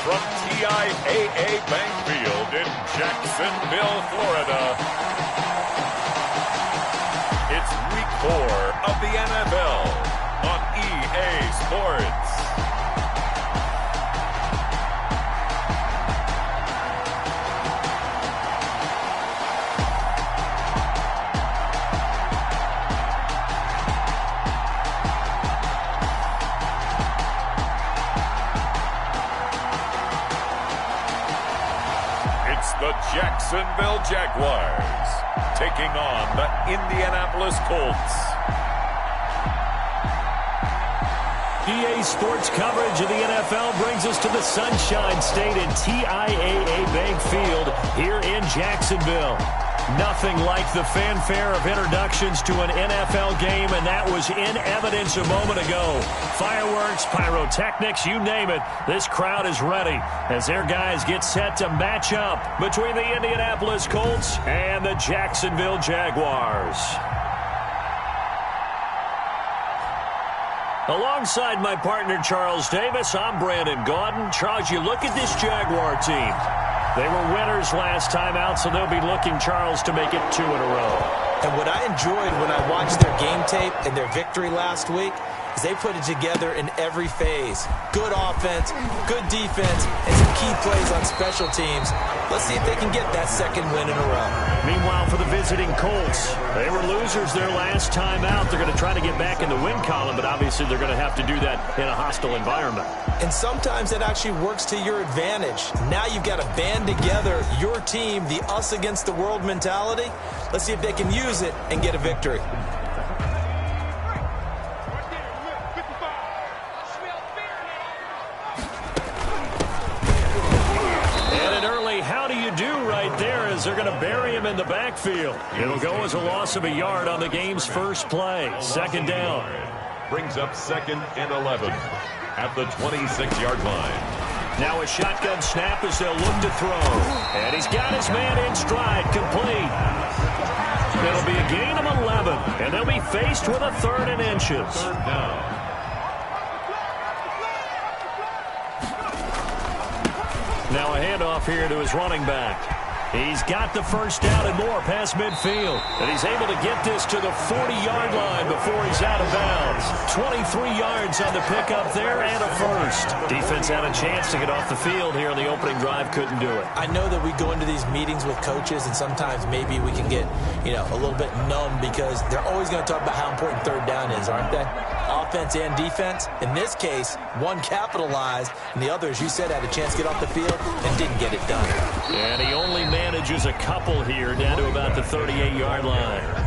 from TIAA Bank Field in Jacksonville, Florida. It's Week 4 of the NFL on EA Sports. The Jacksonville Jaguars taking on the Indianapolis Colts. EA Sports coverage of the NFL brings us to the Sunshine State in TIAA Bank Field here in Jacksonville. Nothing like the fanfare of introductions to an NFL game, and that was in evidence a moment ago. Fireworks, pyrotechnics, you name it. This crowd is ready as their guys get set to match up between the Indianapolis Colts and the Jacksonville Jaguars. Alongside my partner, Charles Davis, I'm Brandon Gaudin. Charles, you look at this Jaguar team. They were winners last time out, so they'll be looking, Charles, to make it 2 in a row. And what I enjoyed when I watched their game tape and their victory last week is they put it together in every phase. Good offense, good defense, and some key plays on special teams. Let's see if they can get that second win in a row. Meanwhile, for the visiting Colts, they were losers their last time out. They're going to try to get back in the win column, but obviously they're going to have to do that in a hostile environment. And sometimes that actually works to your advantage. Now you've got to band together your team, the us against the world mentality. Let's see if they can use it and get a victory. They're going to bury him in the backfield. It'll go as a loss of a yard on the game's first play. Second down. Brings up 2nd and 11 at the 26-yard line. Now a shotgun snap as they'll look to throw. And he's got his man in stride, complete. It'll be a gain of 11, and they'll be faced with a 3rd and inches. Third down. Now a handoff here to his running back. He's got the first down and more past midfield. And he's able to get this to the 40-yard line before he's out of bounds. 23 yards on the pickup there and a first. Defense had a chance to get off the field here on the opening drive. Couldn't do it. I know that we go into these meetings with coaches, and sometimes maybe we can get, a little bit numb because they're always going to talk about how important third down is, aren't they? Offense and defense. In this case, one capitalized, and the other, as you said, had a chance to get off the field and didn't get it done. And he only manages a couple here down to about the 38-yard line.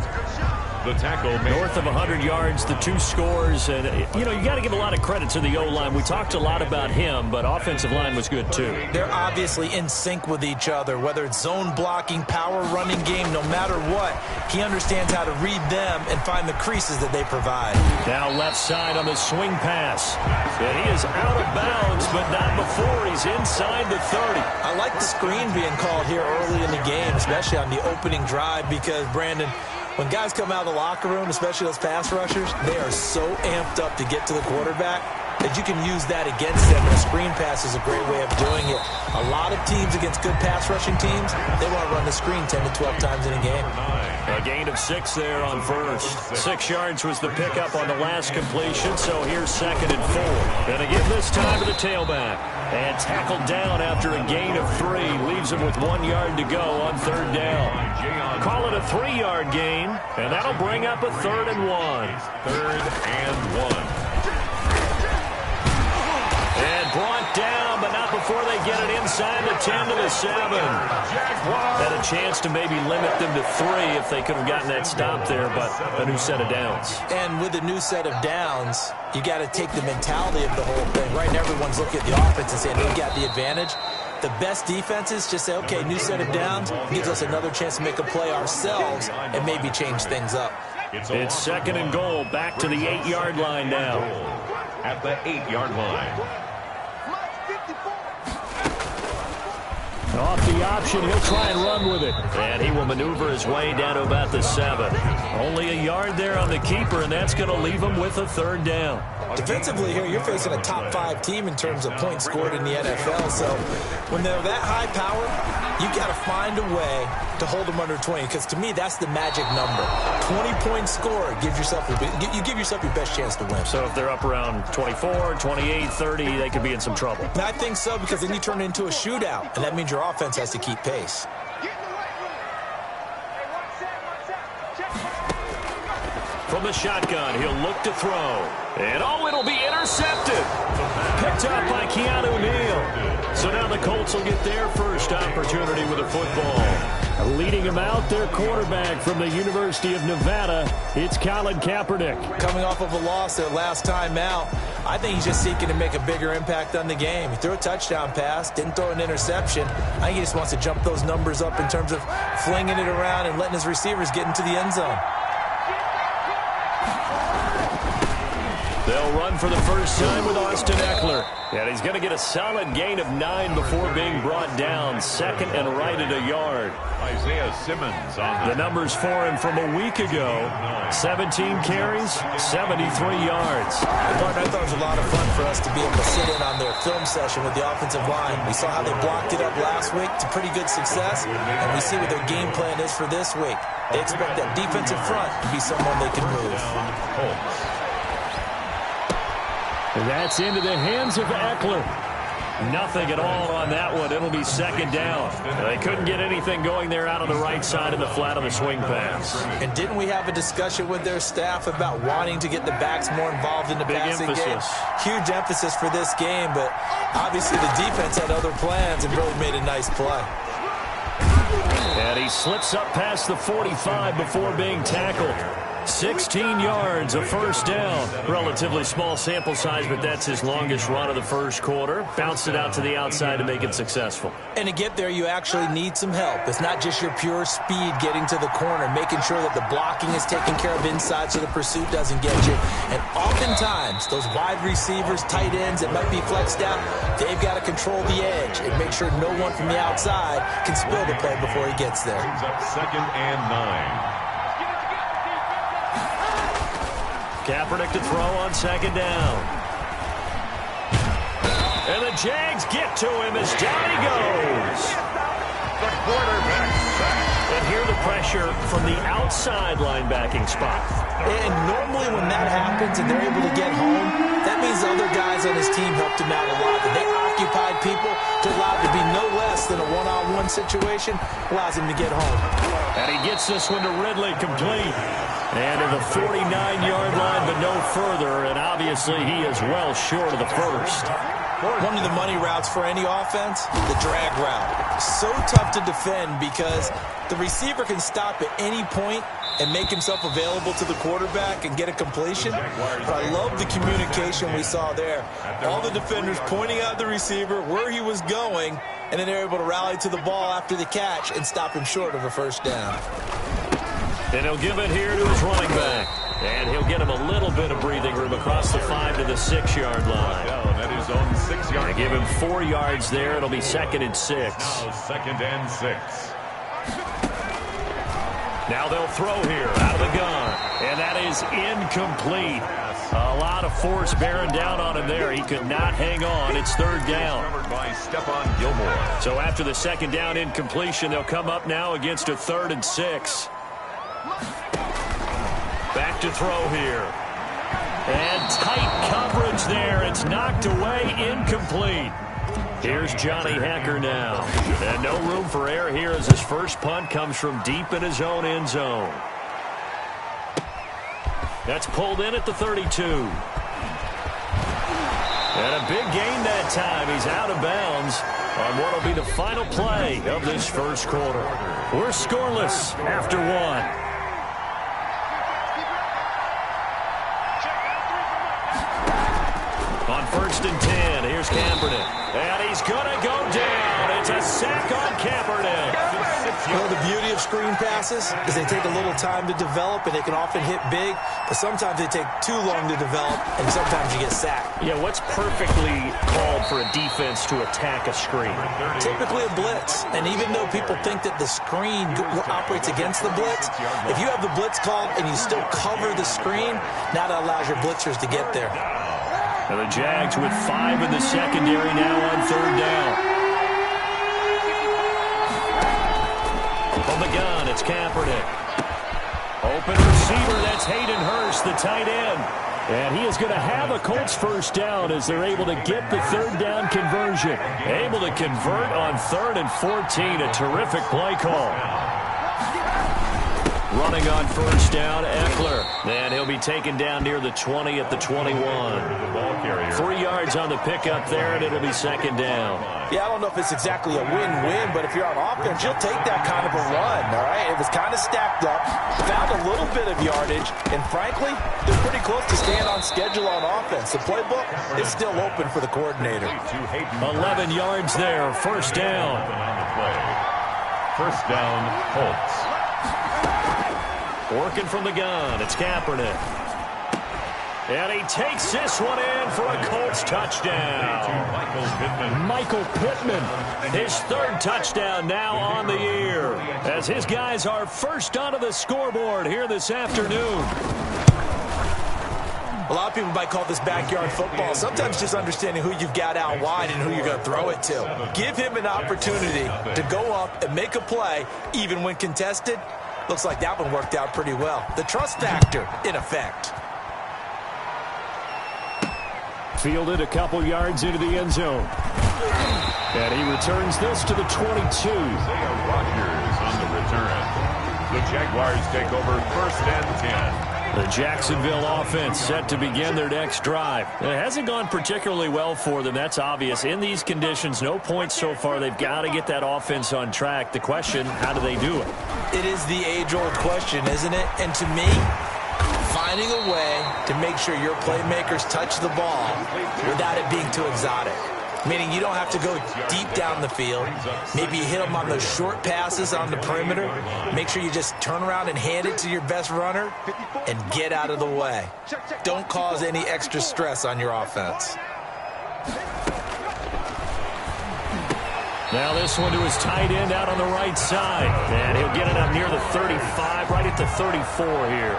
The tackle north of 100 yards, the 2 scores, and you got to give a lot of credit to the O-line. We talked a lot about him, but offensive line was good too. They're obviously in sync with each other, whether it's zone blocking, power running game, no matter what. He understands how to read them and find the creases that they provide. Now left side on the swing pass. And he is out of bounds, but not before he's inside the 30. I like the screen being called here early in the game, especially on the opening drive, because, Brandon, when guys come out of the locker room, especially those pass rushers, they are so amped up to get to the quarterback that you can use that against them. And a screen pass is a great way of doing it. A lot of teams against good pass rushing teams, they want to run the screen 10 to 12 times in a game. A gain of 6 there on first. 6 yards was the pickup on the last completion, so here's 2nd and 4. And again this time to the tailback. And tackled down after a gain of 3. Leaves him with 1 yard to go on 3rd down. Call it a 3-yard gain, and that'll bring up a 3rd and 1. 3rd and 1. And brought down, but not before they get it inside the 10 to the 7. Had a chance to maybe limit them to 3 if they could have gotten that stop there, but a new set of downs. And with a new set of downs, you got to take the mentality of the whole thing. Right now, everyone's looking at the offense and saying they got the advantage. The best defenses just say, okay, new set of downs, gives us another chance to make a play ourselves and maybe change things up. It's 2nd and goal, back to the 8-yard line now. At the 8-yard line. Off the option, he'll try and run with it. And he will maneuver his way down to about the 7. Only a yard there on the keeper, and that's going to leave him with a 3rd down. Defensively here, you're facing a top 5 team in terms of points scored in the NFL. So when they're that high power, you got to find a way to hold them under 20. Because to me, that's the magic number. 20 points scored gives yourself you give yourself your best chance to win. So if they're up around 24, 28, 30, they could be in some trouble. And I think so, because then you turn it into a shootout, and that means your offense has to keep pace. From the shotgun, he'll look to throw. And, oh, it'll be intercepted. Picked up by Keanu Neal. So now the Colts will get their first opportunity with a football. Leading him out, their quarterback from the University of Nevada, it's Colin Kaepernick. Coming off of a loss their last time out, I think he's just seeking to make a bigger impact on the game. He threw a touchdown pass, didn't throw an interception. I think he just wants to jump those numbers up in terms of flinging it around and letting his receivers get into the end zone. They'll run for the first time with Austin Eckler. And he's going to get a solid gain of 9 before being brought down. Second and right at a yard. Isaiah Simmons on the numbers for him from a week ago. 17 carries, 73 yards. Partner, I thought it was a lot of fun for us to be able to sit in on their film session with the offensive line. We saw how they blocked it up last week to pretty good success, and we see what their game plan is for this week. They expect that defensive front to be someone they can move. And that's into the hands of Eckler. Nothing at all on that one. It'll be second down. They couldn't get anything going there out on the right side of the flat of the swing pass. And didn't we have a discussion with their staff about wanting to get the backs more involved in the passing game? Huge emphasis for this game, but obviously the defense had other plans and really made a nice play. And he slips up past the 45 before being tackled. 16 yards, a first down. Relatively small sample size, but that's his longest run of the first quarter. Bounced it out to the outside to make it successful. And to get there, you actually need some help. It's not just your pure speed getting to the corner, making sure that the blocking is taken care of inside so the pursuit doesn't get you. And oftentimes, those wide receivers, tight ends that might be flexed out, they've got to control the edge and make sure no one from the outside can spill the play before he gets there. Brings up 2nd and 9. Kaepernick to throw on second down. And the Jags get to him as down he goes. The quarterback sack. And here the pressure from the outside linebacking spot. And normally when that happens and they're able to get home, that means other guys on his team helped him out a lot. That they occupied people to allow it to be no less than a one-on-one situation, allows him to get home. And he gets this one to Ridley complete. And to the 49-yard line, but no further. And obviously he is well short of the first. One of the money routes for any offense, the drag route. So tough to defend because the receiver can stop at any point and make himself available to the quarterback and get a completion. But I love the communication we saw there. All the defenders pointing out the receiver, where he was going, and then they're able to rally to the ball after the catch and stop him short of a first down. And he'll give it here to his running back. And he'll get him a little bit of breathing room across the 5 to the 6-yard line. Down at his own 6-yard line. Give him 4 yards there. It'll be 2nd and 6. Now 2nd and 6. Now they'll throw here out of the gun. And that is incomplete. A lot of force bearing down on him there. He could not hang on. It's 3rd down. Covered by Stephon Gilmore. So after the 2nd down incompletion, they'll come up now against a 3rd and 6. Back to throw here. And tight coverage there. It's knocked away, incomplete. Here's Johnny Hekker now. And no room for error here as his first punt comes from deep in his own end zone. That's pulled in at the 32. And a big gain that time. He's out of bounds on what will be the final play of this first quarter. We're scoreless after 1. On 1st and 10, here's Kaepernick. And he's going to go down. It's a sack on Kaepernick. Well, the beauty of screen passes is they take a little time to develop, and they can often hit big, but sometimes they take too long to develop, and sometimes you get sacked. Yeah, what's perfectly called for a defense to attack a screen? Typically a blitz, and even though people think that the screen operates against the blitz, if you have the blitz called and you still cover the screen, now that allows your blitzers to get there. And the Jags with 5 in the secondary now on 3rd down. From the gun, it's Kaepernick. Open receiver, that's Hayden Hurst, the tight end. And he is going to have a Colts 1st down as they're able to get the 3rd down conversion. Able to convert on 3rd and 14. A terrific play call. Running on 1st down, Eckler. And he'll be taken down near the 20 at the 21. 3 yards on the pickup there, and it'll be 2nd down. Yeah, I don't know if it's exactly a win-win, but if you're on offense, you'll take that kind of a run, all right? It was kind of stacked up, found a little bit of yardage, and frankly, they're pretty close to staying on schedule on offense. The playbook is still open for the coordinator. 11 yards there, 1st down. 1st down, Colts. Working from the gun, it's Kaepernick. And he takes this one in for a Colts touchdown. Michael Pittman, his 3rd touchdown now on the year, as his guys are first onto the scoreboard here this afternoon. A lot of people might call this backyard football. Sometimes just understanding who you've got out wide and who you're going to throw it to. Give him an opportunity to go up and make a play, even when contested. Looks like that one worked out pretty well. The trust factor in effect. Fielded a couple yards into the end zone. And he returns this to the 22. Rodgers on the return. The Jaguars take over 1st and 10. The Jacksonville offense set to begin their next drive. It hasn't gone particularly well for them. That's obvious. In these conditions, no points so far. They've got to get that offense on track. The question, how do they do it? It is the age-old question, isn't it? And to me, finding a way to make sure your playmakers touch the ball without it being too exotic. Meaning you don't have to go deep down the field. Maybe you hit them on those short passes on the perimeter. Make sure you just turn around and hand it to your best runner and get out of the way. Don't cause any extra stress on your offense. Now this one to his tight end out on the right side. And he'll get it up near the 35, right at the 34 here.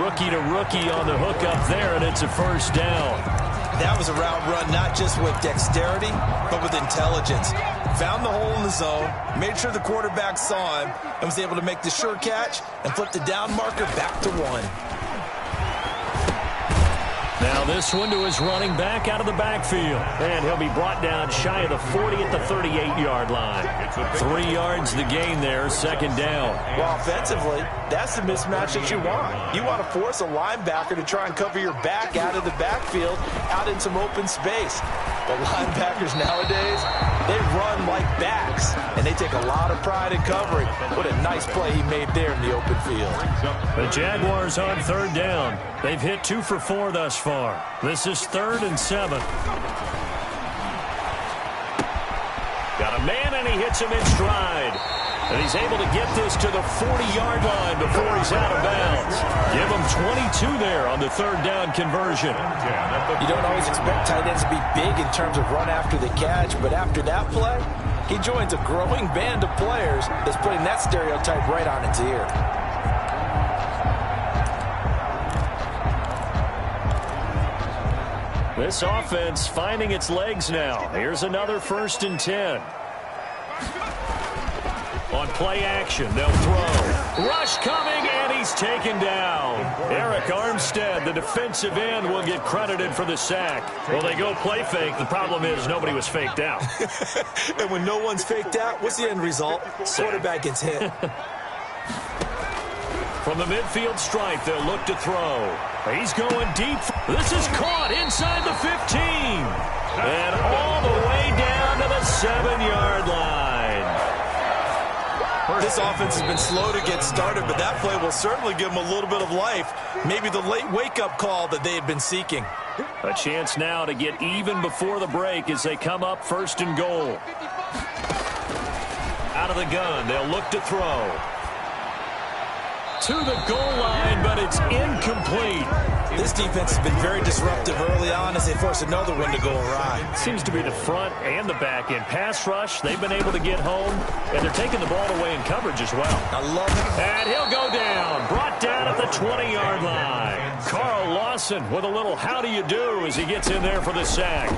Rookie to rookie on the hook up there, and it's a 1st down. That was a route run not just with dexterity, but with intelligence. Found the hole in the zone, made sure the quarterback saw him, and was able to make the sure catch and flip the down marker back to 1. Now this one to his running back out of the backfield. And he'll be brought down shy of the 40 at the 38-yard line. 3 yards the gain there, 2nd down. Well, offensively, that's the mismatch that you want. You want to force a linebacker to try and cover your back out of the backfield, out in some open space. The linebackers nowadays, they run like backs, and they take a lot of pride in covering. What a nice play he made there in the open field. The Jaguars on 3rd down. They've hit 2 for 4 thus far. This is 3rd and 7. Got a man, and he hits him in stride. And he's able to get this to the 40-yard line before he's out of bounds. Give him 22 there on the 3rd down conversion. You don't always expect tight ends to be big in terms of run after the catch, but after that play, he joins a growing band of players that's putting that stereotype right on its ear. This offense finding its legs now. Here's another 1st and 10. On play action, they'll throw. Rush coming, and he's taken down. Eric Armstead, the defensive end, will get credited for the sack. Well, they go play fake. The problem is nobody was faked out. And when no one's faked out, what's the end result? Quarterback gets hit. From the midfield stripe, they'll look to throw. He's going deep. This is caught inside the 15. And all the way down to the 7-yard line. This offense has been slow to get started, but that play will certainly give them a little bit of life. Maybe the late wake-up call that they had been seeking. A chance now to get even before the break as they come up 1st and goal. Out of the gun, they'll look to throw. To the goal line, but it's incomplete. This defense has been very disruptive early on as they force another one to go awry. Seems to be the front and the back end. Pass rush, they've been able to get home, and they're taking the ball away in coverage as well. I love it. And he'll go down. Brought down at the 20-yard line. Carl Lawson with a little how do you do as he gets in there for the sack.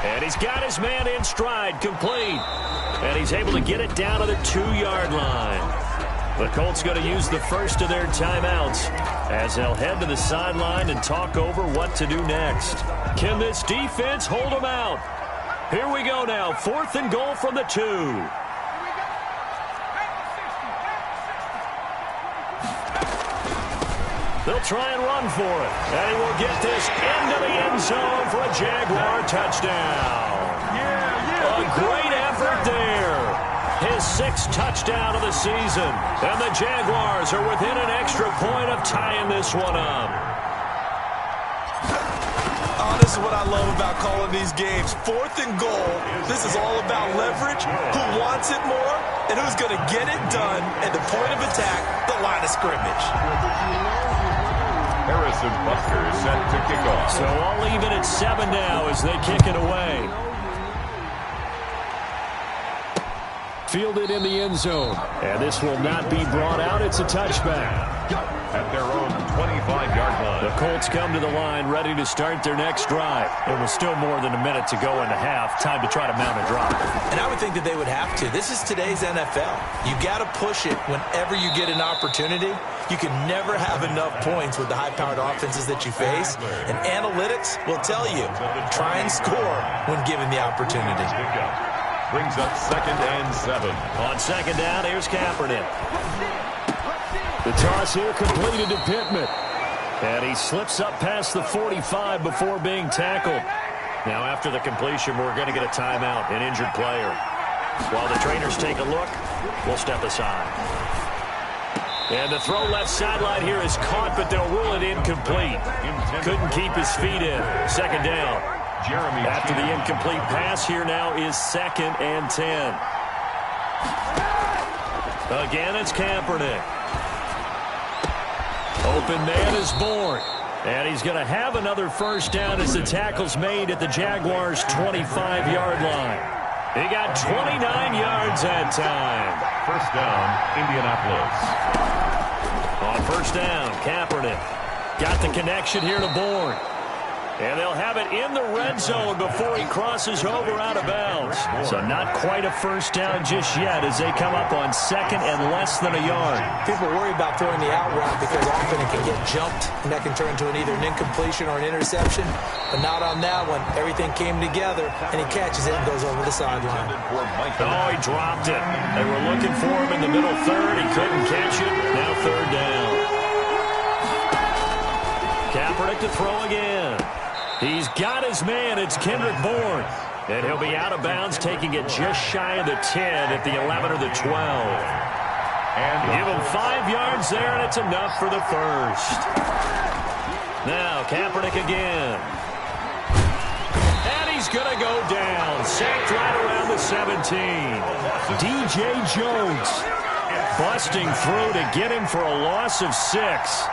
And he's got his man in stride, complete. And he's able to get it down to the 2-yard line. The Colts going to use the first of their timeouts as they'll head to the sideline and talk over what to do next. Can this defense hold them out? Here we go now. 4th and goal from the 2. They'll try and run for it. And he will get this into the end zone for a Jaguar touchdown. A great effort there. His 6th touchdown of the season. And the Jaguars are within an extra point of tying this one up. Oh, this is what I love about calling these games. 4th and goal. This is all about leverage, who wants it more, and who's going to get it done at the point of attack, the line of scrimmage. Harrison Butker is set to kick off. So all even at 7 now as they kick it away. Fielded in the end zone. And this will not be brought out. It's a touchback. At their own 25-yard line. The Colts come to the line ready to start their next drive. It was still more than a minute to go into half. Time to try to mount a drive. And I would think that they would have to. This is today's NFL. You got to push it whenever you get an opportunity. You can never have enough points with the high-powered offenses that you face. And analytics will tell you, try and score when given the opportunity. Brings up 2nd and 7. On 2nd down, here's Kaepernick. The toss here completed to Pittman. And he slips up past the 45 before being tackled. Now after the completion, we're going to get a timeout, an injured player. While the trainers take a look, we'll step aside. And the throw left sideline here is caught, but they'll rule it incomplete. Couldn't keep his feet in. 2nd down. After the incomplete pass, here now is 2nd and 10. Again, it's Kaepernick. Open man is Bourne. And he's going to have another first down as the tackle's made at the Jaguars' 25-yard line. He got 29 yards that time. First down, Indianapolis. On first down, Kaepernick got the connection here to Bourne. And they'll have it in the red zone before he crosses over out of bounds. So not quite a first down just yet as they come up on 2nd and less than a yard. People worry about throwing the out route because often it can get jumped, and that can turn into either an incompletion or an interception. But not on that one. Everything came together, and he catches it and goes over the sideline. Oh, he dropped it. They were looking for him in the middle third. He couldn't catch it. Now 3rd down. Kaepernick to throw again. He's got his man. It's Kendrick Bourne. And he'll be out of bounds, taking it just shy of the 10 at the 11 or the 12. And give him 5 yards there, and it's enough for the first. Now, Kaepernick again. And he's going to go down. Sacked right around the 17. DJ Jones busting through to get him for a loss of 6.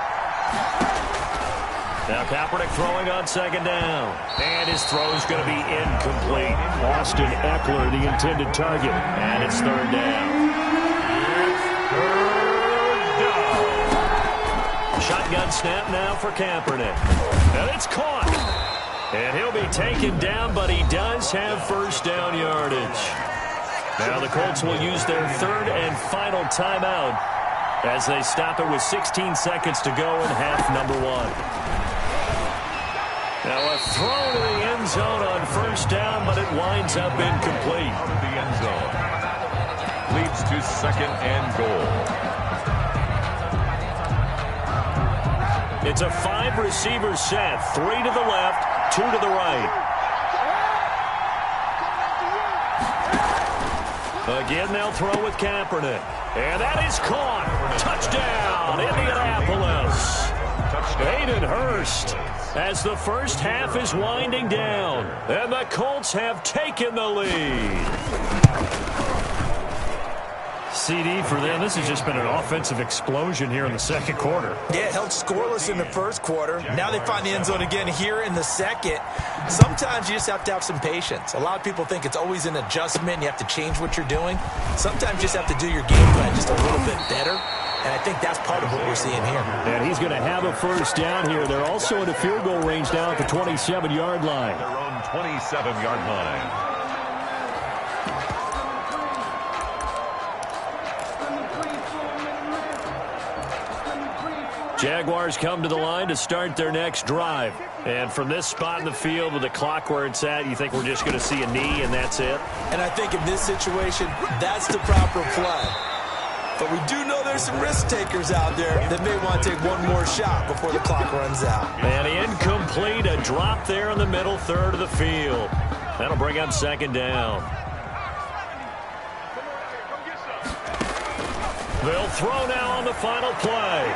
Now Kaepernick throwing on 2nd down. And his throw is going to be incomplete. Austin Eckler, the intended target. And it's 3rd down. Shotgun snap now for Kaepernick. And it's caught. And he'll be taken down, but he does have first down yardage. Now the Colts will use their 3rd and final timeout as they stop it with 16 seconds to go in half number 1. Now a throw to the end zone on first down, but it winds up incomplete. Out of the end zone. Leads to 2nd and goal. It's a 5-receiver set. 3 to the left, 2 to the right. Again, they'll throw with Kaepernick. And that is caught. Touchdown, Indianapolis. Hayden Hurst as the first half is winding down. And the Colts have taken the lead. CD for them. This has just been an offensive explosion here in the second quarter. Yeah, held scoreless in the first quarter. Now they find the end zone again here in the second. Sometimes you just have to have some patience. A lot of people think it's always an adjustment. You have to change what you're doing. Sometimes you just have to do your game plan just a little bit better. And I think that's part of what we're seeing here. And he's going to have a first down here. They're also in a field goal range now at the 27-yard line. Their own 27-yard line. Jaguars come to the line to start their next drive. And from this spot in the field with the clock where it's at, you think we're just going to see a knee and that's it? And I think in this situation, that's the proper play. But we do know there's some risk takers out there that may want to take one more shot before the clock runs out. And incomplete, a drop there in the middle third of the field. That'll bring up second down. They'll throw now on the final play.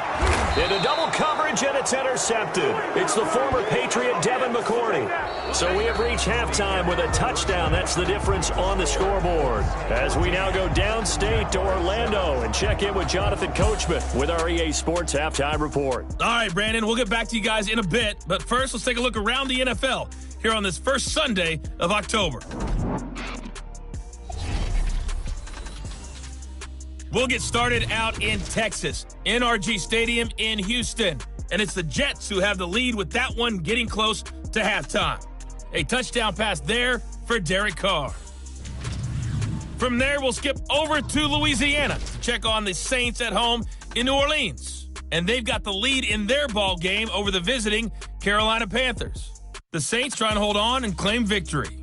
Into double coverage, and it's intercepted. It's the former Patriot Devin McCourty. So we have reached halftime with a touchdown. That's the difference on the scoreboard. As we now go downstate to Orlando and check in with Jonathan Coachman with our EA Sports Halftime Report. All right, Brandon, we'll get back to you guys in a bit. But first, let's take a look around the NFL here on this first Sunday of October. We'll get started out in Texas, NRG Stadium in Houston. And it's the Jets who have the lead with that one getting close to halftime. A touchdown pass there for Derek Carr. From there, we'll skip over to Louisiana to check on the Saints at home in New Orleans. And they've got the lead in their ball game over the visiting Carolina Panthers. The Saints trying to hold on and claim victory.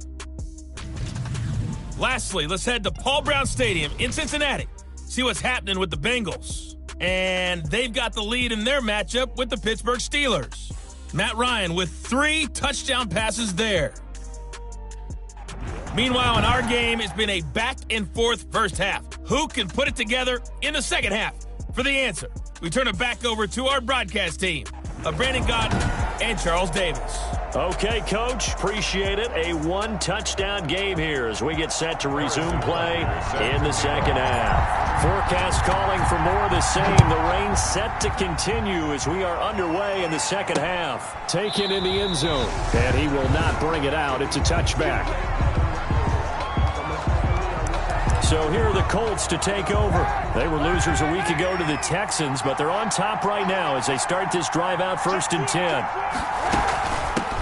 Lastly, let's head to Paul Brown Stadium in Cincinnati. See what's happening with the Bengals. And they've got the lead in their matchup with the Pittsburgh Steelers. Matt Ryan with 3 touchdown passes there. Meanwhile, in our game, it's been a back-and-forth first half. Who can put it together in the second half? For the answer, we turn it back over to our broadcast team of Brandon Godden and Charles Davis. Okay, Coach, appreciate it. A 1-touchdown game here as we get set to resume play in the second half. Forecast calling for more of the same. The rain set to continue as we are underway in the second half. Taken in the end zone, and he will not bring it out. It's a touchback. So here are the Colts to take over. They were losers a week ago to the Texans, but they're on top right now as they start this drive out 1st and 10.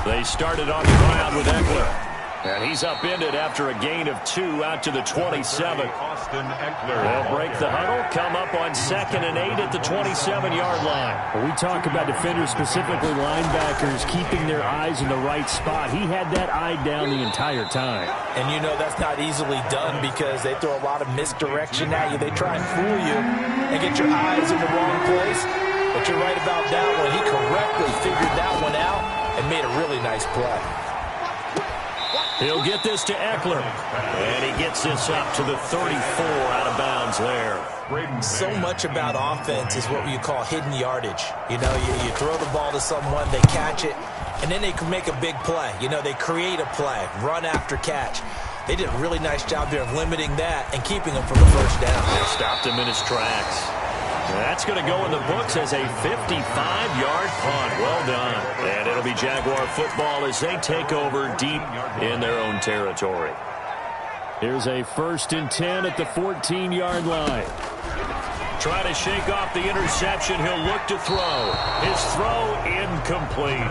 They started on the ground with Eckler. And he's upended after a gain of 2 out to the 27. They'll break the huddle, come up on 2nd and 8 at the 27-yard line. When we talk about defenders, specifically linebackers, keeping their eyes in the right spot. He had that eye down the entire time. And you know that's not easily done because they throw a lot of misdirection at you. They try and fool you and get your eyes in the wrong place. But you're right about that one. He correctly figured that one out and made a really nice play. He'll get this to Eckler. And he gets this up to the 34 out of bounds there. So much about offense is what you call hidden yardage. You know, you throw the ball to someone, they catch it, and then they can make a big play. You know, they create a play, run after catch. They did a really nice job there of limiting that and keeping him from the first down. They stopped him in his tracks. That's going to go in the books as a 55-yard punt. Well done. And it'll be Jaguar football as they take over deep in their own territory. Here's a 1st and 10 at the 14-yard line. Trying to shake off the interception. He'll look to throw. His throw incomplete.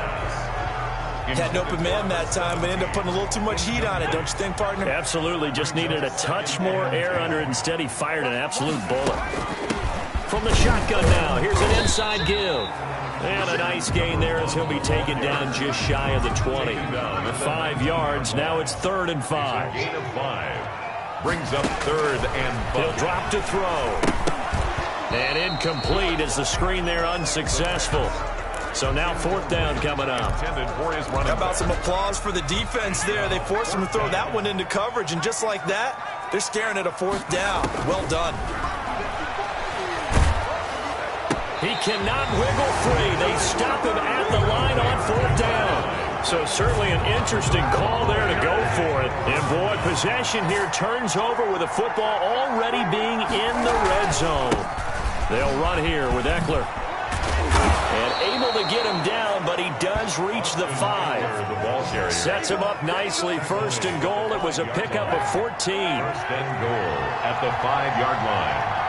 Had an open man that time, but ended up putting a little too much heat on it, don't you think, partner? Absolutely. Just needed a touch more air under it. Instead, he fired an absolute bullet. From the shotgun now, here's an inside give. And a nice gain there as he'll be taken down just shy of the 20. 5 yards, now it's 3rd and 5. Gain of 5. Brings up 3rd and 5. He'll drop to throw. And incomplete as the screen there unsuccessful. So now 4th down coming up. How about some applause for the defense there? They forced him to throw that one into coverage, and just like that, they're staring at a 4th down. Well done. He cannot wiggle free. They stop him at the line on 4th down. So certainly an interesting call there to go for it. And boy, possession here turns over with the football already being in the red zone. They'll run here with Eckler. And able to get him down, but he does reach the 5. Sets him up nicely. First and goal. It was a pickup of 14. First and goal at the 5-yard line.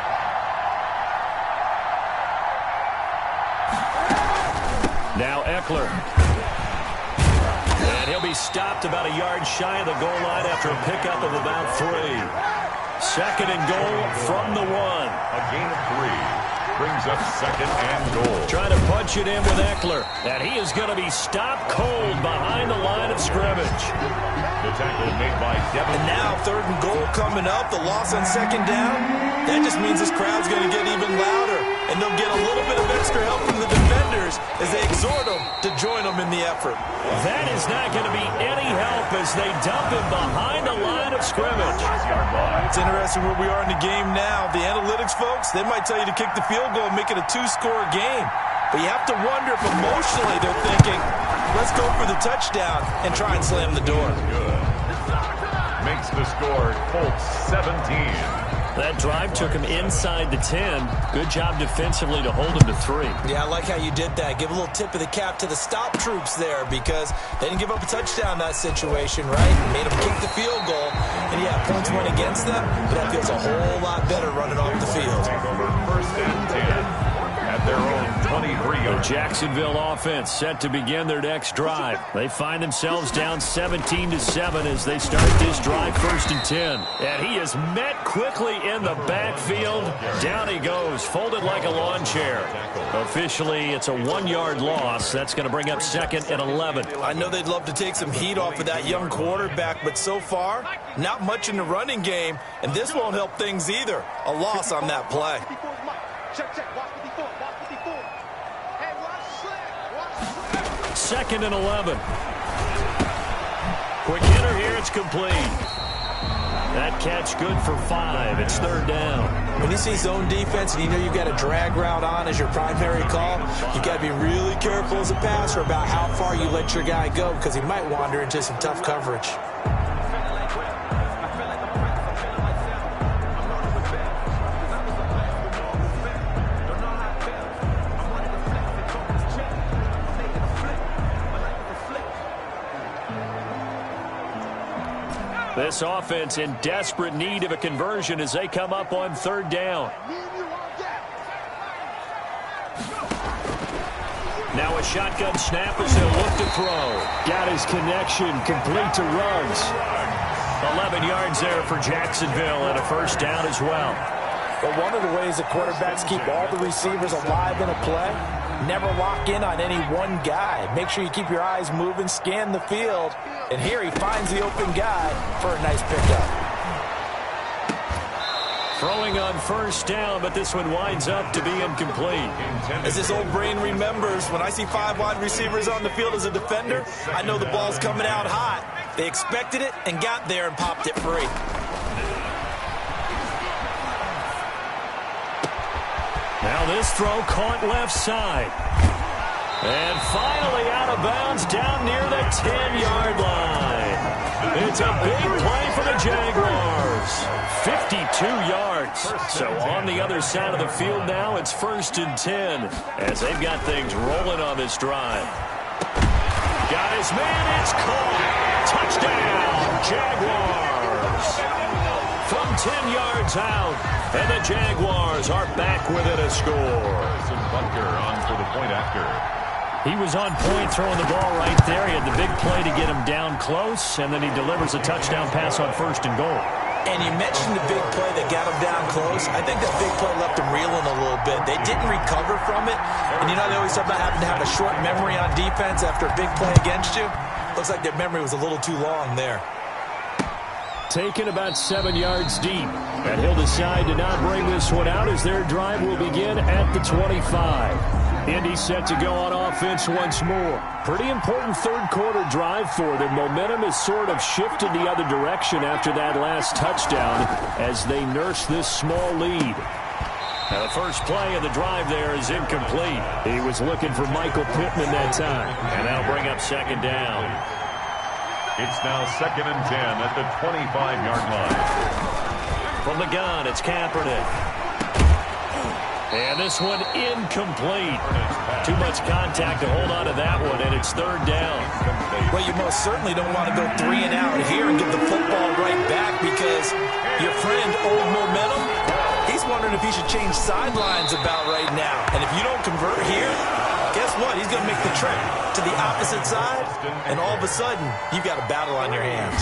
Now Eckler. And he'll be stopped about a yard shy of the goal line after a pickup of about 3. Second and goal from the 1. A gain of 3. Brings up second and goal. Trying to punch it in with Eckler. And he is going to be stopped cold behind the line of scrimmage. The tackle made by Devin. And now third and goal coming up. The loss on second down. That just means this crowd's going to get even louder. And they'll get a little bit of extra help from the defenders as they exhort them to join them in the effort. That is not going to be any help as they dump him behind the line of scrimmage. It's interesting where we are in the game now. The analytics folks, they might tell you to kick the field goal and make it a 2-score game. But you have to wonder if emotionally they're thinking, let's go for the touchdown and try and slam the door. Good. Makes the score Colts 17. That drive took him inside the 10. Good job defensively to hold him to 3. Yeah, I like how you did that. Give a little tip of the cap to the stop troops there because they didn't give up a touchdown in that situation, right? Made them kick the field goal. And, yeah, points went against them, but that feels a whole lot better running off the field. Take over first and 10 at their own 23-yard. The Jacksonville offense set to begin their next drive. They find themselves down 17-7 as they start this drive first and 10. And he is met quickly in the backfield. Down he goes, folded like a lawn chair. Officially, it's a 1-yard loss. That's going to bring up second and 11. I know they'd love to take some heat off of that young quarterback, but so far, not much in the running game, and this won't help things either. A loss on that play. Second and 11. Quick hitter here, it's complete. That catch good for 5. It's third down. When you see zone defense and you know you've got a drag route on as your primary call, you've got to be really careful as a passer about how far you let your guy go because he might wander into some tough coverage. This offense in desperate need of a conversion as they come up on third down. Now a shotgun snap as he'll look to throw. Got his connection complete to Ruggs. 11 yards there for Jacksonville and a first down as well. But one of the ways the quarterbacks keep all the receivers alive in a play, never lock in on any one guy. Make sure you keep your eyes moving, scan the field. And here he finds the open guy for a nice pickup. Throwing on first down, but this one winds up to be incomplete. As this old brain remembers, when I see 5 wide receivers on the field as a defender, I know the ball's coming out hot. They expected it and got there and popped it free. Now this throw caught left side. And finally out of bounds down near the 10-yard line. It's a big play for the Jaguars. 52 yards. So on the other side of the field now, it's first and 10 as they've got things rolling on this drive. Got his man, it's caught. Touchdown, Jaguars. From 10 yards out, and the Jaguars are back within a score. Butker on for the point after. He was on point throwing the ball right there. He had the big play to get him down close, and then he delivers a touchdown pass on first and goal. And you mentioned the big play that got him down close. I think that big play left him reeling a little bit. They didn't recover from it. And you know they always talk about having to have a short memory on defense after a big play against you? Looks like their memory was a little too long there. Taken about 7 yards deep. And he'll decide to not bring this one out as their drive will begin at the 25. Indy set to go on offense once more. Pretty important third quarter drive for them. Momentum has sort of shifted the other direction after that last touchdown as they nurse this small lead. Now the first play of the drive there is incomplete. He was looking for Michael Pittman that time. And that'll bring up second down. It's now 2nd and 10 at the 25-yard line. From the gun, it's Kaepernick. And this one incomplete. Too much contact to hold on to that one, and it's 3rd down. Well, you most certainly don't want to go 3 and out here and give the football right back because your friend, Old Momentum, he's wondering if he should change sidelines about right now. And if you don't convert here, guess what? He's going to make the trek to the opposite side, and all of a sudden, you've got a battle on your hands.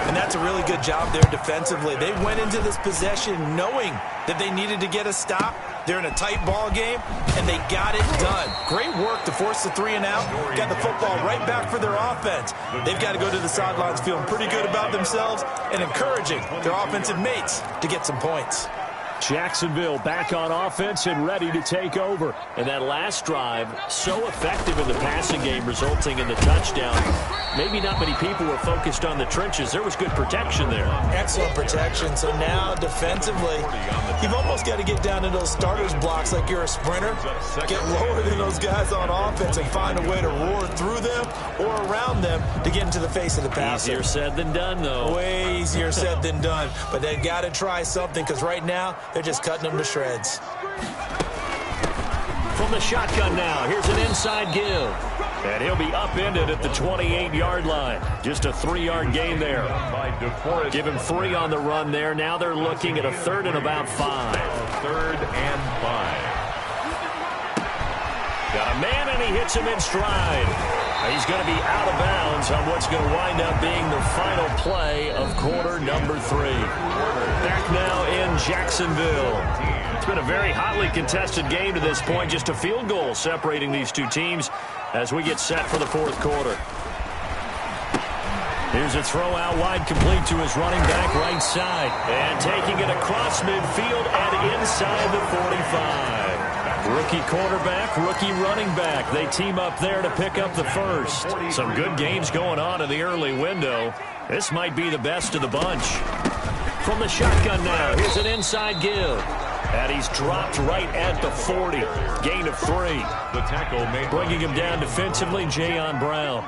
And that's a really good job there defensively. They went into this possession knowing that they needed to get a stop. They're in a tight ball game, and they got it done. Great work to force the 3 and out. Got the football right back for their offense. They've got to go to the sidelines feeling pretty good about themselves and encouraging their offensive mates to get some points. Jacksonville back on offense and ready to take over. And that last drive, so effective in the passing game, resulting in the touchdown. Maybe not many people were focused on the trenches. There was good protection there. Excellent protection. So now defensively, you've almost got to get down to those starters blocks like you're a sprinter. Get lower than those guys on offense and find a way to roar through them or around them to get into the face of the passer. Easier said than done, though. Way easier said than done. But they've got to try something because right now, they're just cutting them to shreds. From the shotgun now, here's an inside give. And he'll be upended at the 28-yard line. Just a 3-yard gain there. Give him 3 on the run there. Now they're looking at a 3rd and about 5. 3rd and 5. Got a man, and he hits him in stride. He's going to be out of bounds on what's going to wind up being the final play of quarter number 3. Back now in Jacksonville. It's been a very hotly contested game to this point. Just a field goal separating these two teams as we get set for the 4th quarter. Here's a throw out wide, complete to his running back right side. And taking it across midfield and inside the 45. Rookie quarterback, rookie running back. They team up there to pick up the first. Some good games going on in the early window. This might be the best of the bunch. From the shotgun now, here's an inside give. And he's dropped right at the 40. Gain of 3. The tackle made, bringing him down defensively, Jayon Brown.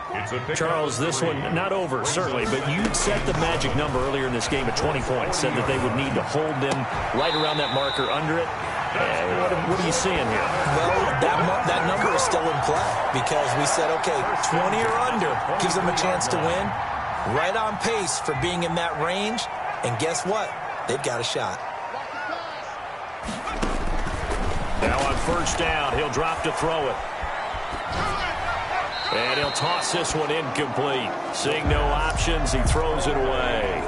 Charles, this one not over, certainly, but you set the magic number earlier in this game at 20 points. Said that they would need to hold them right around that marker under it. What are you seeing here? Well, that number is still in play because we said, okay, 20 or under gives them a chance to win. Right on pace for being in that range. And guess what? They've got a shot. Now on 1st down, he'll drop to throw it. And he'll toss this one incomplete. Seeing no options, he throws it away.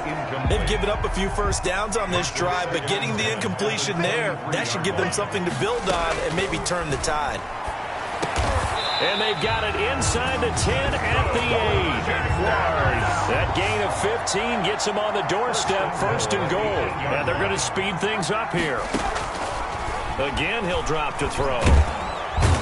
They've given up a few 1st downs on this drive, but getting the incompletion there, that should give them something to build on and maybe turn the tide. And they've got it inside the 10 at the 8. That gain of 15 gets them on the doorstep, 1st and goal. And they're going to speed things up here. Again, he'll drop to throw.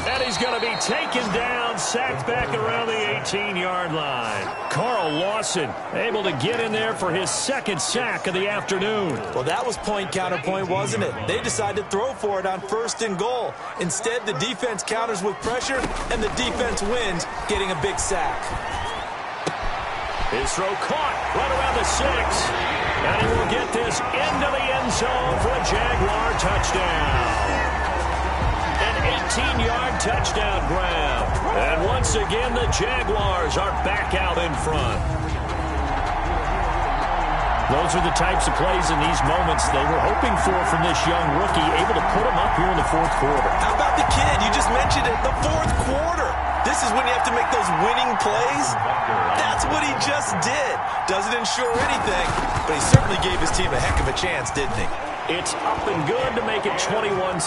And he's going to be taken down, sacked back around the 18-yard line. Carl Lawson able to get in there for his 2nd sack of the afternoon. Well, that was point counterpoint, wasn't it? They decided to throw for it on 1st and goal. Instead, the defense counters with pressure, and the defense wins, getting a big sack. His throw caught right around the 6. And he will get this into the end zone for a Jaguar touchdown. An 18-yard touchdown grab. And once again, the Jaguars are back out in front. Those are the types of plays in these moments they were hoping for from this young rookie, able to put him up here in the 4th quarter. How about the kid? You just mentioned it, the 4th quarter. This is when you have to make those winning plays. That's what he just did. Doesn't ensure anything, but he certainly gave his team a heck of a chance, didn't he? It's up and good to make it 21-17.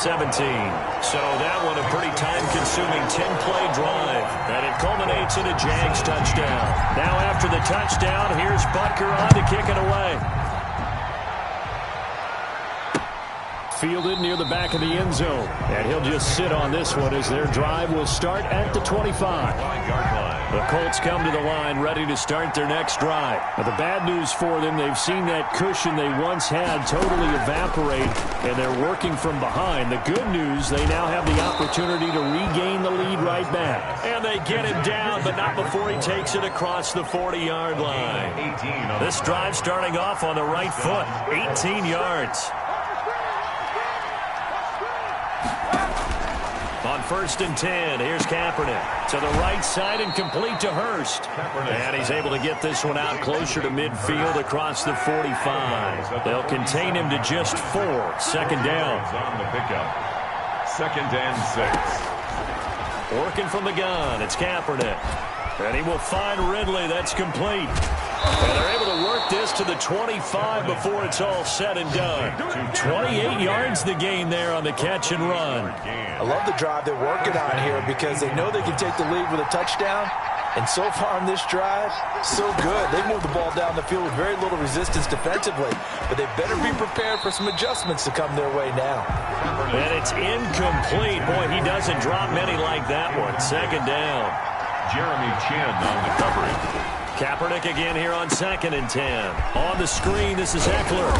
So that one a pretty time-consuming 10-play drive. And it culminates in a Jags touchdown. Now after the touchdown, here's Butker on to kick it away. fielded near the back of the end zone. And he'll just sit on this one as their drive will start at the 25. The Colts come to the line ready to start their next drive. Now, the bad news for them, they've seen that cushion they once had totally evaporate, and they're working from behind. The good news, they now have the opportunity to regain the lead right back. And they get him down, but not before he takes it across the 40-yard line. This drive starting off on the right foot, 18 yards. On 1st and 10, here's Kaepernick to the right side and complete to Hurst. And he's able to get this one out closer to midfield across the 45. They'll contain him to just 4. 2nd down. On the pickup. 2nd and 6. Working from the gun, it's Kaepernick. And he will find Ridley. That's complete. And they're able to work this to the 25 before it's all said and done. 28 yards the gain there on the catch and run. I love the drive they're working on here because they know they can take the lead with a touchdown. And so far on this drive, so good. They moved the ball down the field with very little resistance defensively. But they better be prepared for some adjustments to come their way now. And it's incomplete. Boy, he doesn't drop many like that one. 2nd down. Jeremy Chin on the coverage. Kaepernick again here on 2nd and 10. On the screen, this is Eckler.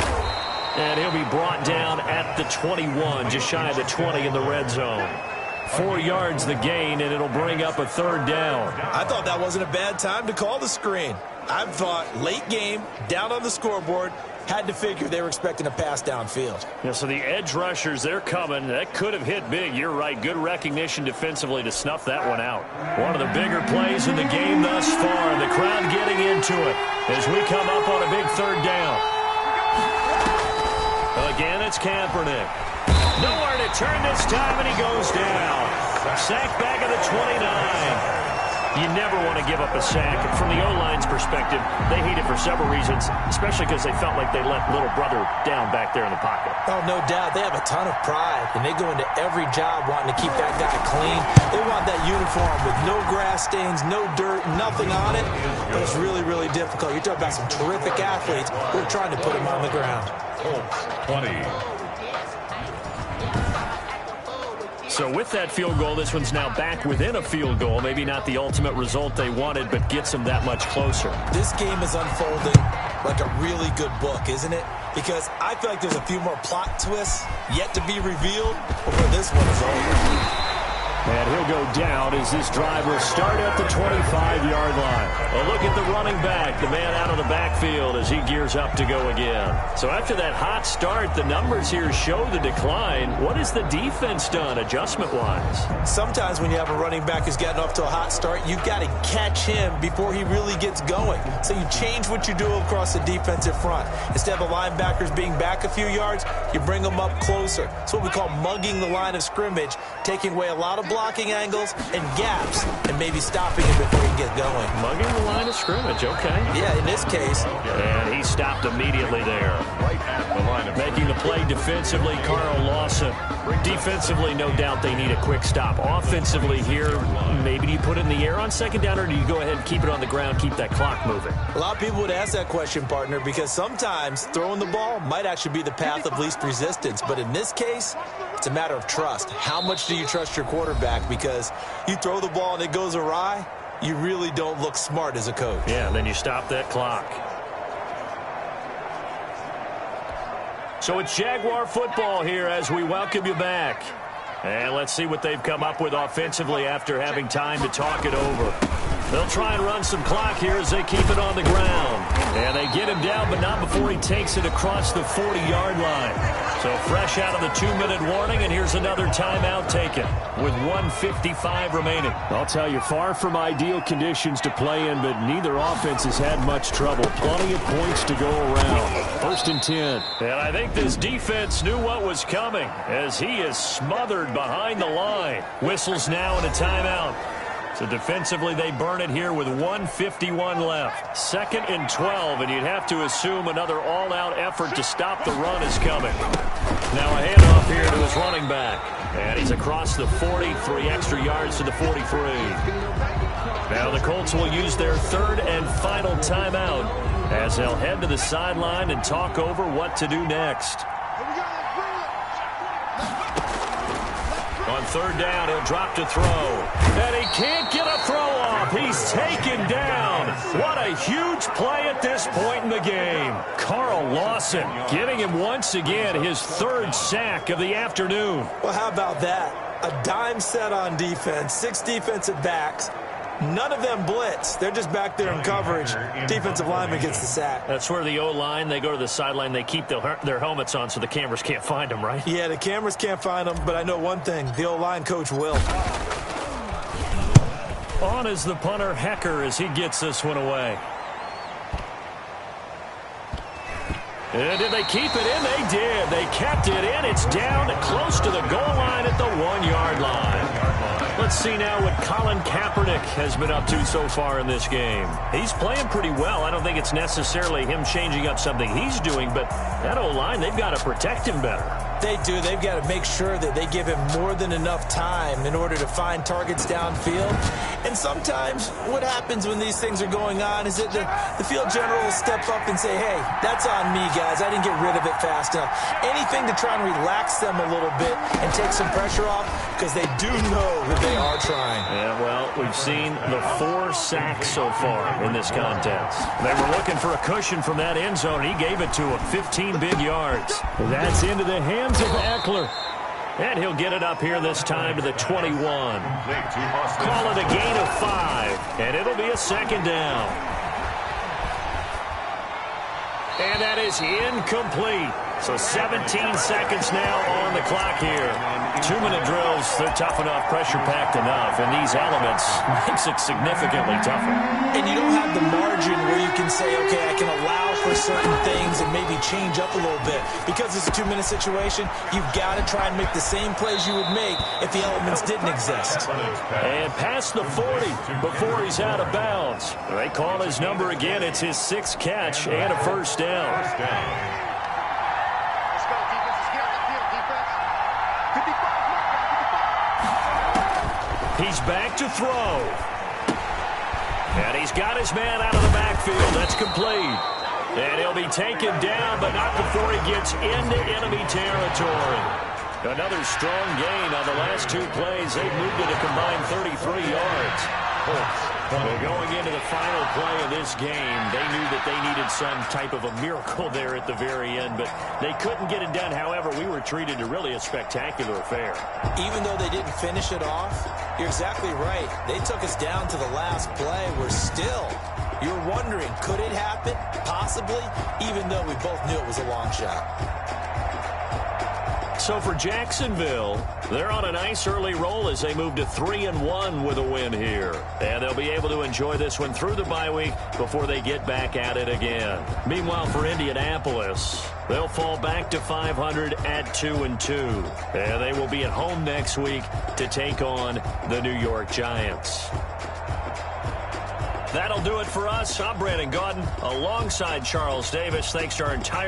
And he'll be brought down at the 21, just shy of the 20 in the red zone. 4 yards the gain, and it'll bring up a 3rd down. I thought that wasn't a bad time to call the screen. I thought late game, down on the scoreboard, had to figure they were expecting a pass downfield. Yeah, so the edge rushers, they're coming. That could have hit big. You're right. Good recognition defensively to snuff that one out. One of the bigger plays in the game thus far. The crowd getting into it as we come up on a big 3rd down. Again, it's Kaepernick. Nowhere to turn this time, and he goes down. Sack back at the 29. You never want to give up a sack. From the O-line's perspective, they hate it for several reasons, especially because they felt like they let little brother down back there in the pocket. Oh, no doubt. They have a ton of pride, and they go into every job wanting to keep that guy clean. They want that uniform with no grass stains, no dirt, nothing on it. But it's really, really difficult. You're talking about some terrific athletes who are trying to put him on the ground. 20. So with that field goal, this one's now back within a field goal. Maybe not the ultimate result they wanted, but gets them that much closer. This game is unfolding like a really good book, isn't it? Because I feel like there's a few more plot twists yet to be revealed before this one is over. And he'll go down as this drive will start at the 25-yard line. A look at the running back, the man out of the backfield as he gears up to go again. So after that hot start, the numbers here show the decline. What has the defense done adjustment-wise? Sometimes when you have a running back who's getting off to a hot start, you've got to catch him before he really gets going. So you change what you do across the defensive front. Instead of the linebackers being back a few yards, you bring them up closer. It's what we call mugging the line of scrimmage, taking away a lot of blocking angles and gaps and maybe stopping him before he gets going. Mugging the line of scrimmage, okay. Yeah, in this case. And he stopped immediately there. Right at the line of making the play defensively, Carl Lawson. Defensively, no doubt they need a quick stop. Offensively here, maybe do you put it in the air on 2nd down, or do you go ahead and keep it on the ground, keep that clock moving? A lot of people would ask that question, partner, because sometimes throwing the ball might actually be the path of least resistance. But in this case, it's a matter of trust. How much do you trust your quarterback? Because you throw the ball and it goes awry, you really don't look smart as a coach. Yeah, then you stop that clock. So it's Jaguar football here as we welcome you back. And let's see what they've come up with offensively after having time to talk it over. They'll try and run some clock here as they keep it on the ground. And they get him down, but not before he takes it across the 40-yard line. So fresh out of the 2-minute warning, and here's another timeout taken with 1:55 remaining. I'll tell you, far from ideal conditions to play in, but neither offense has had much trouble. Plenty of points to go around. 1st and 10. And I think this defense knew what was coming as he is smothered behind the line. Whistles now and a timeout. So defensively, they burn it here with 1:51 left. 2nd and 12, and you'd have to assume another all-out effort to stop the run is coming. Now a handoff here to his running back. And he's across the 40, 3 extra yards to the 43. Now the Colts will use their 3rd and final timeout as they'll head to the sideline and talk over what to do next. On third down, he'll drop to throw. And he can't get a throw off. He's taken down. What a huge play at this point in the game. Carl Lawson giving him once again his third sack of the afternoon. Well, how about that? A dime set on defense, 6 defensive backs. None of them blitz. They're just back there in coverage. Defensive lineman gets the sack. That's where the O-line, they go to the sideline, they keep their helmets on so the cameras can't find them, right? Yeah, the cameras can't find them, but I know one thing. The O-line coach will. On is the punter, Hecker, as he gets this one away. And did they keep it in? They did. They kept it in. It's down close to the goal line at the 1-yard line. Let's see now what Colin Kaepernick has been up to so far in this game. He's playing pretty well. I don't think it's necessarily him changing up something he's doing, but that O-line, they've got to protect him better. They do. They've got to make sure that they give him more than enough time in order to find targets downfield. And sometimes what happens when these things are going on is that the field general will step up and say, hey, that's on me, guys. I didn't get rid of it fast enough. Anything to try and relax them a little bit and take some pressure off, because they do know that they are trying. Yeah, well, we've seen the 4 sacks so far in this contest. They were looking for a cushion from that end zone. He gave it to him, 15 big yards. That's into the hands of Eckler. And he'll get it up here this time to the 21. Call it a gain of 5, and it'll be a second down. And that is incomplete. So 17 seconds now on the clock here. 2-minute drills, they're tough enough, pressure-packed enough, and these elements makes it significantly tougher. And you don't have the margin where you can say, okay, I can allow for certain things and maybe change up a little bit. Because it's a 2-minute situation, you've got to try and make the same plays you would make if the elements didn't exist. And past the 40 before he's out of bounds. They call his number again. It's his 6th catch and a first down. He's back to throw. And he's got his man out of the backfield. That's complete. And he'll be taken down, but not before he gets into enemy territory. Another strong gain on the last 2 plays. They've moved it a combined 33 yards. Well, going into the final play of this game, they knew that they needed some type of a miracle there at the very end, but they couldn't get it done. However, we were treated to really a spectacular affair. Even though they didn't finish it off, you're exactly right. They took us down to the last play. We're still, you're wondering, could it happen? Possibly, even though we both knew it was a long shot. So for Jacksonville, they're on a nice early roll as they move to 3-1 with a win here. And they'll be able to enjoy this one through the bye week before they get back at it again. Meanwhile, for Indianapolis, they'll fall back to 500 at 2-2. And they will be at home next week to take on the New York Giants. That'll do it for us. I'm Brandon Gaudin alongside Charles Davis. Thanks to our entire